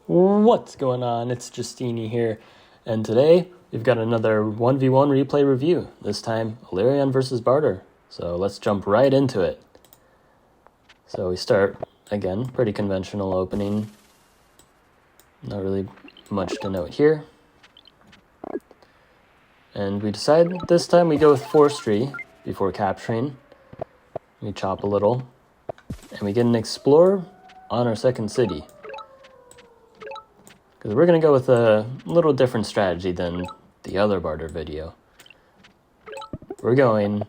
What's going on? It's Justeeni here, and today we've got another 1v1 replay review, this time Lingueeni versus Bardur. So let's jump right into it. So we start, again, pretty conventional opening. Not really much to note here. And we decide this time we go with forestry before capturing. We chop a little, and we get an explorer on our second city. Because we're going to go with a little different strategy than the other Bardur video. We're going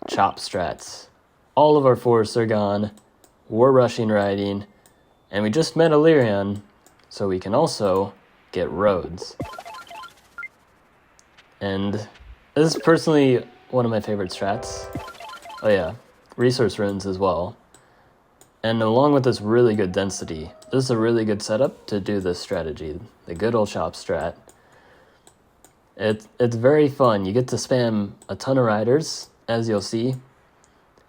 chop strats. All of our forests are gone, we're rushing riding, and we just met a Lingueeni, so we can also get roads. And this is personally one of my favorite strats. Oh yeah, resource runes as well. And along with this really good density, this is a really good setup to do this strategy, the good old chop strat. It's very fun. You get to spam a ton of riders, as you'll see,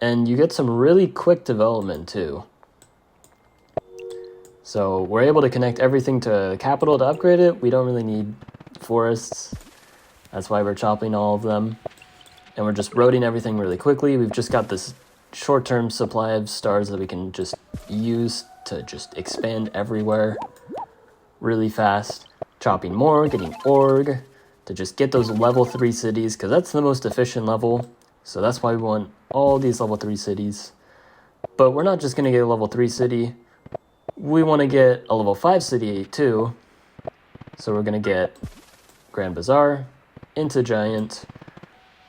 and you get some really quick development too. So we're able to connect everything to the capital to upgrade it. We don't really need forests. That's why we're chopping all of them. And we're just roading everything really quickly. We've just got this short-term supply of stars that we can just use to just expand everywhere really fast. Chopping more, getting org to just get those level 3 cities, because that's the most efficient level. So that's why we want all these level 3 cities. But we're not just going to get a level 3 city. We want to get a level 5 city too. So we're going to get Grand Bazaar into Giant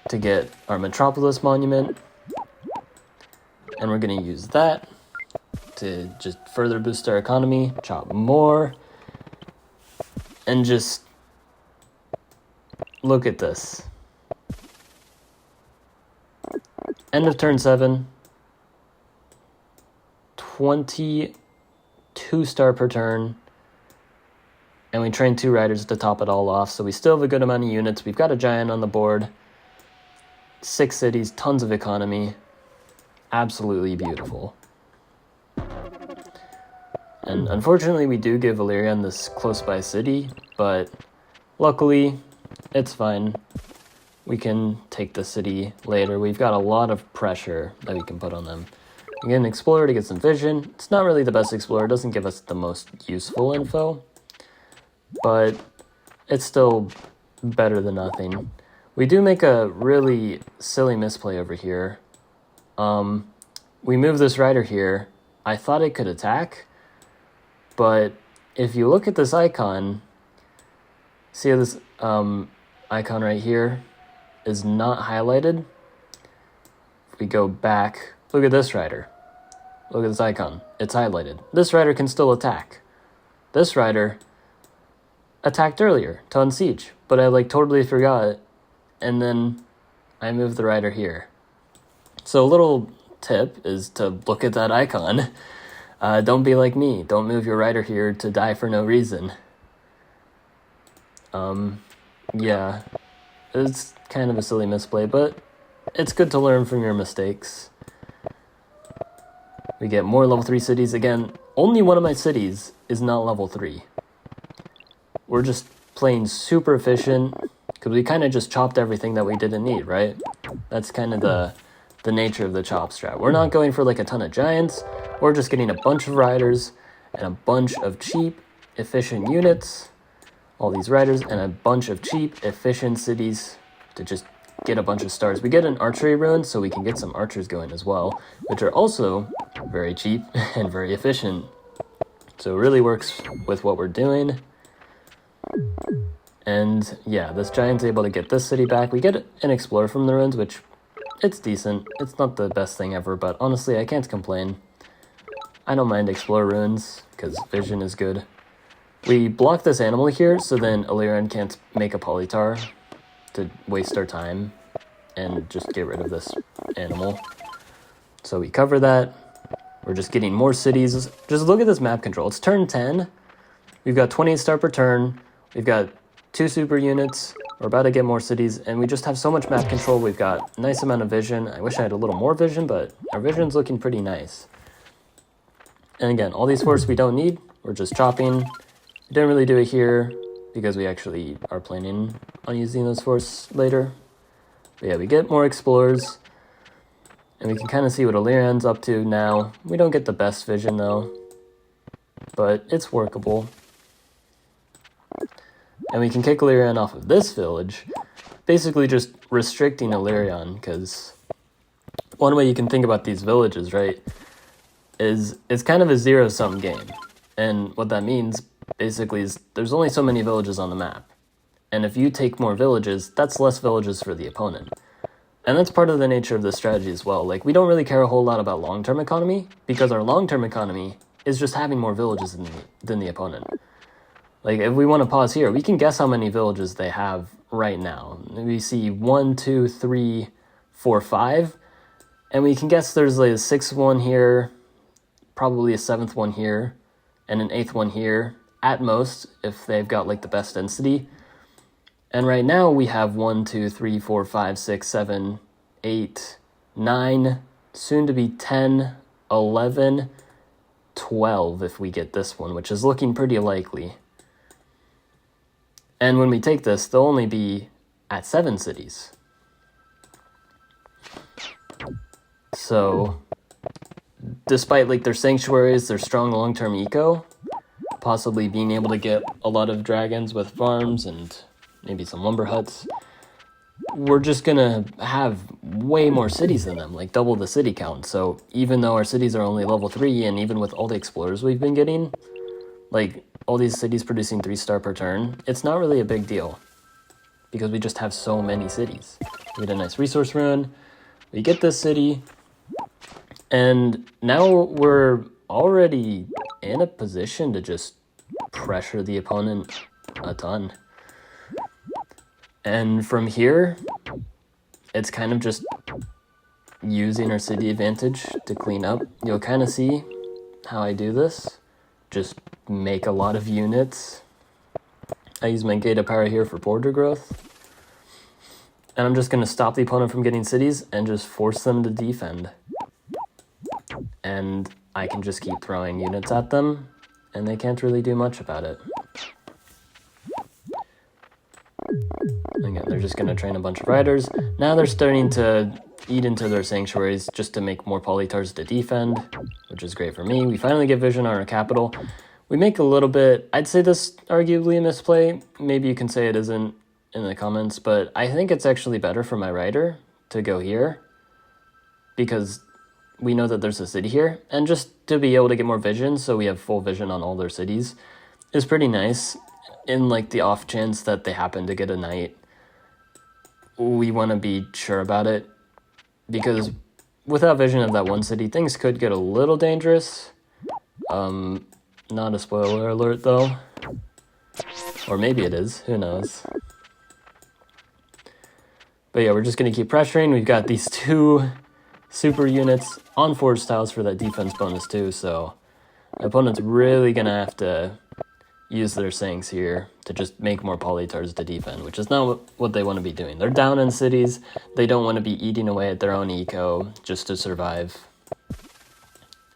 to get our Metropolis Monument. And we're going to use that to just further boost our economy, chop more, and just look at this. End of turn 7, 22 star per turn, and we train 2 riders to top it all off, so we still have a good amount of units. We've got a giant on the board, 6 cities, tons of economy. Absolutely beautiful. And unfortunately, we do give Lingueeni this close by city, but luckily, it's fine. We can take the city later. We've got a lot of pressure that we can put on them. We get an explorer to get some vision. It's not really the best explorer. It doesn't give us the most useful info, but it's still better than nothing. We do make a really silly misplay over here. We move this rider here. I thought it could attack, but if you look at this icon, see how this icon right here is not highlighted? If we go back, look at this rider. Look at this icon. It's highlighted. This rider can still attack. This rider attacked earlier to unsiege, but I totally forgot, and then I moved the rider here. So a little tip is to look at that icon. Don't be like me. Don't move your rider here to die for no reason. Yeah, it's kind of a silly misplay, but it's good to learn from your mistakes. We get more level 3 cities. Again, only one of my cities is not level 3. We're just playing super efficient, because we kind of just chopped everything that we didn't need, right? That's kind of the nature of the chop strat. We're not going for a ton of giants. We're just getting a bunch of riders and a bunch of cheap, efficient units. All these riders and a bunch of cheap, efficient cities to just get a bunch of stars. We get an archery rune, so we can get some archers going as well, which are also very cheap and very efficient. So it really works with what we're doing. And yeah, this giant's able to get this city back. We get an explorer from the runes, which it's decent. It's not the best thing ever, but honestly, I can't complain. I don't mind explorer runes, because vision is good. We block this animal here, so then Lingueeni can't make a polytar to waste our time and just get rid of this animal. So we cover that. We're just getting more cities. Just look at this map control. It's turn 10. We've got 28 star per turn. We've got 2 super units. We're about to get more cities, and we just have so much map control. We've got a nice amount of vision. I wish I had a little more vision, but our vision's looking pretty nice. And again, all these forests we don't need. We're just chopping, Didn't really do it here because we actually are planning on using those forts later. But yeah, we get more explorers, and we can kind of see what Illyrian's up to now. We don't get the best vision though, but it's workable. And we can kick Illyrian off of this village, basically just restricting Illyrian, because one way you can think about these villages, right, is it's kind of a zero-sum game. And what that means, basically, is there's only so many villages on the map. And if you take more villages, that's less villages for the opponent. And that's part of the nature of this strategy as well. Like, we don't really care a whole lot about long-term economy, because our long-term economy is just having more villages than the opponent. Like, if we want to pause here, we can guess how many villages they have right now. We see 1, 2, 3, 4, 5, and we can guess there's like a 6th one here, probably a 7th one here, and an 8th one here, at most, if they've got like the best density. And right now we have 1, 2, 3, 4, 5, 6, 7, 8, 9, soon to be 10, 11, 12 if we get this one, which is looking pretty likely. And when we take this, they'll only be at 7 cities. So, despite like their sanctuaries, their strong long-term eco, possibly being able to get a lot of dragons with farms and maybe some lumber huts, we're just gonna have way more cities than them, like double the city count. So even though our cities are only level 3, and even with all the explorers we've been getting, like all these cities producing 3-star per turn, it's not really a big deal because we just have so many cities. We get a nice resource run, we get this city, and now we're already in a position to just pressure the opponent a ton. And from here, it's kind of just using our city advantage to clean up. You'll kind of see how I do this. Just make a lot of units. I use my Gate of Power here for border growth. And I'm just going to stop the opponent from getting cities and just force them to defend. And I can just keep throwing units at them, and they can't really do much about it. Again, they're just going to train a bunch of riders. Now they're starting to eat into their sanctuaries just to make more polytars to defend, which is great for me. We finally get vision on our capital. We make a little bit, I'd say this arguably a misplay. Maybe you can say it isn't in the comments, but I think it's actually better for my rider to go here because we know that there's a city here, and just to be able to get more vision so we have full vision on all their cities is pretty nice. In like the off chance that they happen to get a knight, we want to be sure about it, because without vision of that one city, things could get a little dangerous. Not a spoiler alert though, or maybe it is, who knows. But yeah, we're just going to keep pressuring. We've got these 2 super units on forge tiles for that defense bonus too, so the opponent's really going to have to use their Sanks here to just make more polytars to defend, which is not what they want to be doing. They're down in cities. They don't want to be eating away at their own eco just to survive.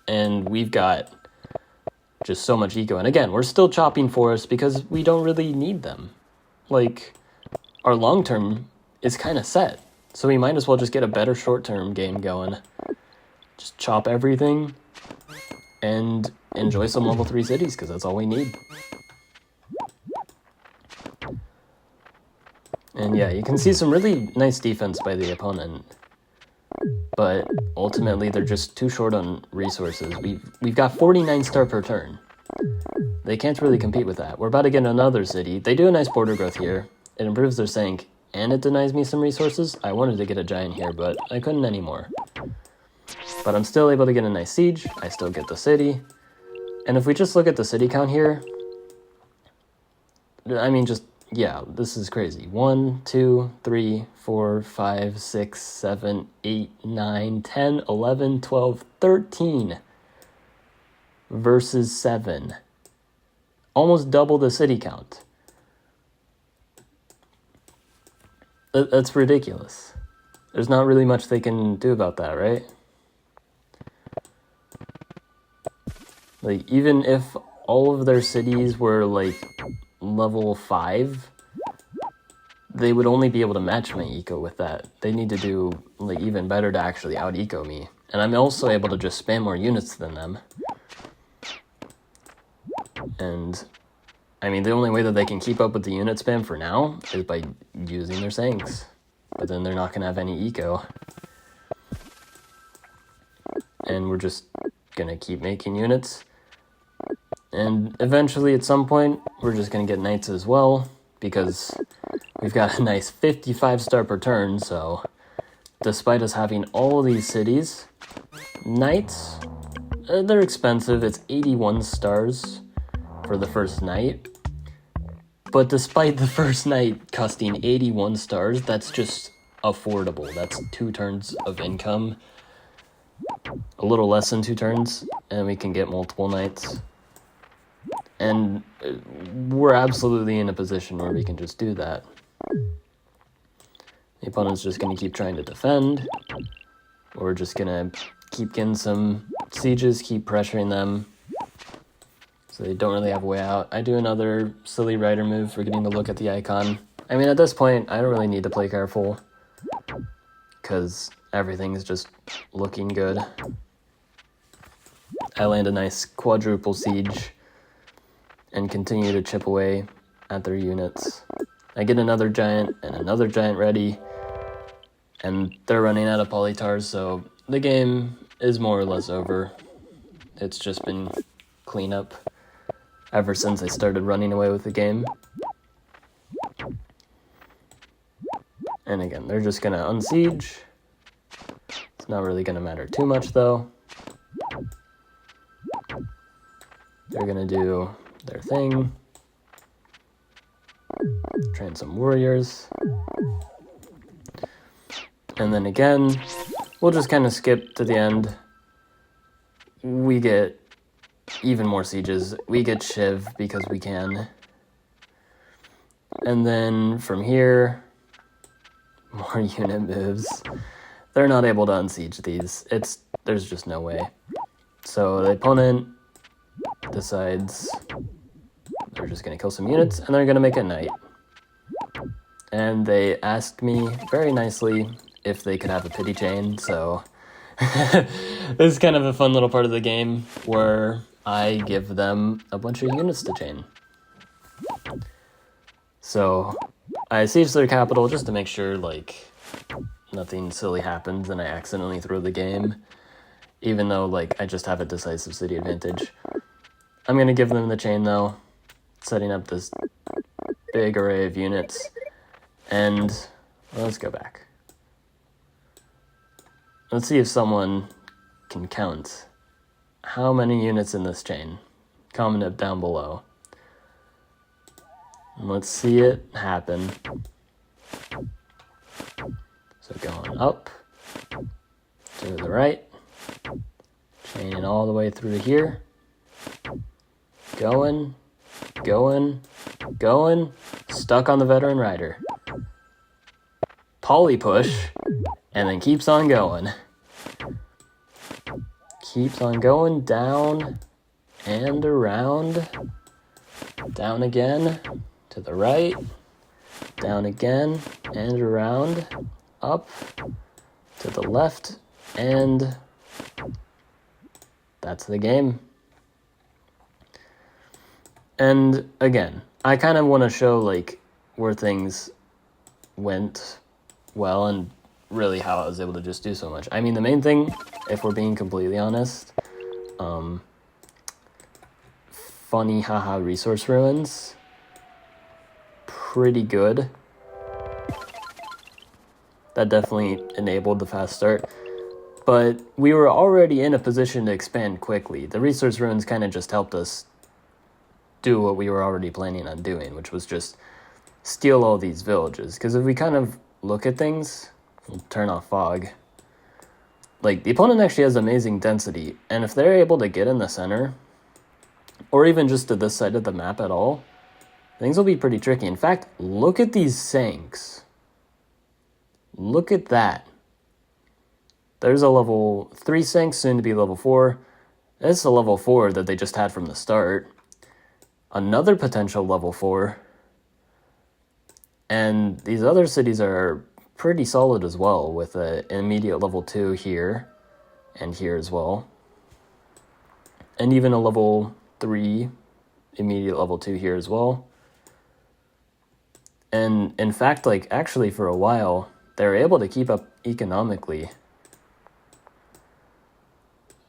And we've got just so much eco. And again, we're still chopping forests because we don't really need them. Like, our long-term is kind of set. So we might as well just get a better short-term game going. Just chop everything and enjoy some level 3 cities, because that's all we need. And yeah, you can see some really nice defense by the opponent, but ultimately they're just too short on resources. We've got 49 star per turn. They can't really compete with that. We're about to get another city. They do a nice border growth here. It improves their sank, and it denies me some resources. I wanted to get a giant here, but I couldn't anymore. But I'm still able to get a nice siege. I still get the city. And if we just look at the city count here, I mean, just, yeah, this is crazy. 1, 2, 3, 4, 5, 6, 7, 8, 9, 10, 11, 12, 13 versus 7. Almost double the city count. That's ridiculous. There's not really much they can do about that, right? Like, even if all of their cities were like level 5, they would only be able to match my eco with that. They need to do like even better to actually out eco me. And I'm also able to just spam more units than them. And I mean, the only way that they can keep up with the unit spam for now is by using their Sanks. But then they're not going to have any eco. And we're just going to keep making units. And eventually, at some point, we're just going to get knights as well, because we've got a nice 55-star per turn, so despite us having all these cities, knights, they're expensive. It's 81 stars for the first knight. But despite the first knight costing 81 stars, that's just affordable. That's 2 turns of income. A little less than 2 turns, and we can get multiple knights. And we're absolutely in a position where we can just do that. The opponent's just going to keep trying to defend. We're just going to keep getting some sieges, keep pressuring them. So they don't really have a way out. I do another silly rider move for getting to look at the icon. I mean, at this point, I don't really need to play careful, because everything's just looking good. I land a nice quadruple siege and continue to chip away at their units. I get another giant and another giant ready, and they're running out of polytars, so the game is more or less over. It's just been cleanup ever since I started running away with the game. And again, they're just gonna unsiege. It's not really gonna matter too much though. They're gonna do their thing. Train some warriors. And then again, we'll just kind of skip to the end. We get even more sieges. We get Shiv because we can. And then from here, more unit moves. They're not able to unsiege these. There's just no way. So the opponent decides they're just going to kill some units, and they're going to make a knight. And they asked me very nicely if they could have a pity chain, so this is kind of a fun little part of the game where I give them a bunch of units to chain. So I siege their capital just to make sure like nothing silly happens and I accidentally throw the game, even though like I just have a decisive city advantage. I'm going to give them the chain though, setting up this big array of units. And well, let's go back. Let's see if someone can count how many units in this chain. Comment it down below. And let's see it happen. So going up to the right, chaining all the way through here, going, stuck on the veteran rider. Poly push, and then keeps on going. Keeps on going, down and around, down again, to the right, down again and around, up, to the left, and that's the game. And again, I kind of want to show like where things went well and really how I was able to just do so much. I mean, the main thing, if we're being completely honest, funny haha resource ruins, pretty good. That definitely enabled the fast start. But we were already in a position to expand quickly. The resource ruins kind of just helped us do what we were already planning on doing, which was just steal all these villages. Because if we kind of look at things, we'll turn off fog. Like, the opponent actually has amazing density, and if they're able to get in the center, or even just to this side of the map at all, things will be pretty tricky. In fact, look at these Sanks. Look at that. There's a level 3 Sank, soon to be level 4. This is a level 4 that they just had from the start. another potential level 4. And these other cities are pretty solid as well, with an immediate level 2 here and here as well. And even a level 3 immediate level 2 here as well. And in fact, like, actually for a while, they were able to keep up economically.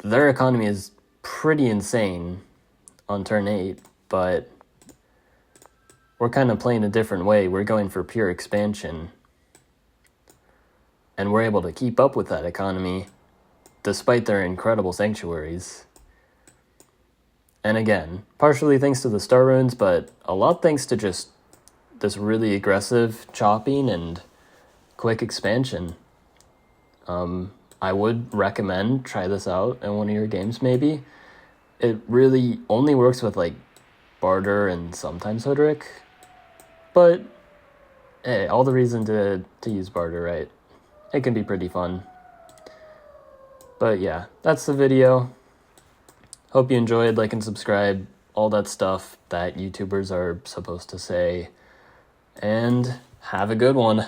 Their economy is pretty insane on turn 8, but we're kind of playing a different way. We're going for pure expansion. And we're able to keep up with that economy despite their incredible sanctuaries. And again, partially thanks to the star runes, but a lot thanks to just this really aggressive chopping and quick expansion. I would recommend try this out in one of your games maybe. It really only works with like Bardur and sometimes Hoodrick, but hey, all the reason to use Bardur, right? It can be pretty fun. But yeah, that's the video. Hope you enjoyed. Like and subscribe, all that stuff that YouTubers are supposed to say. And have a good one.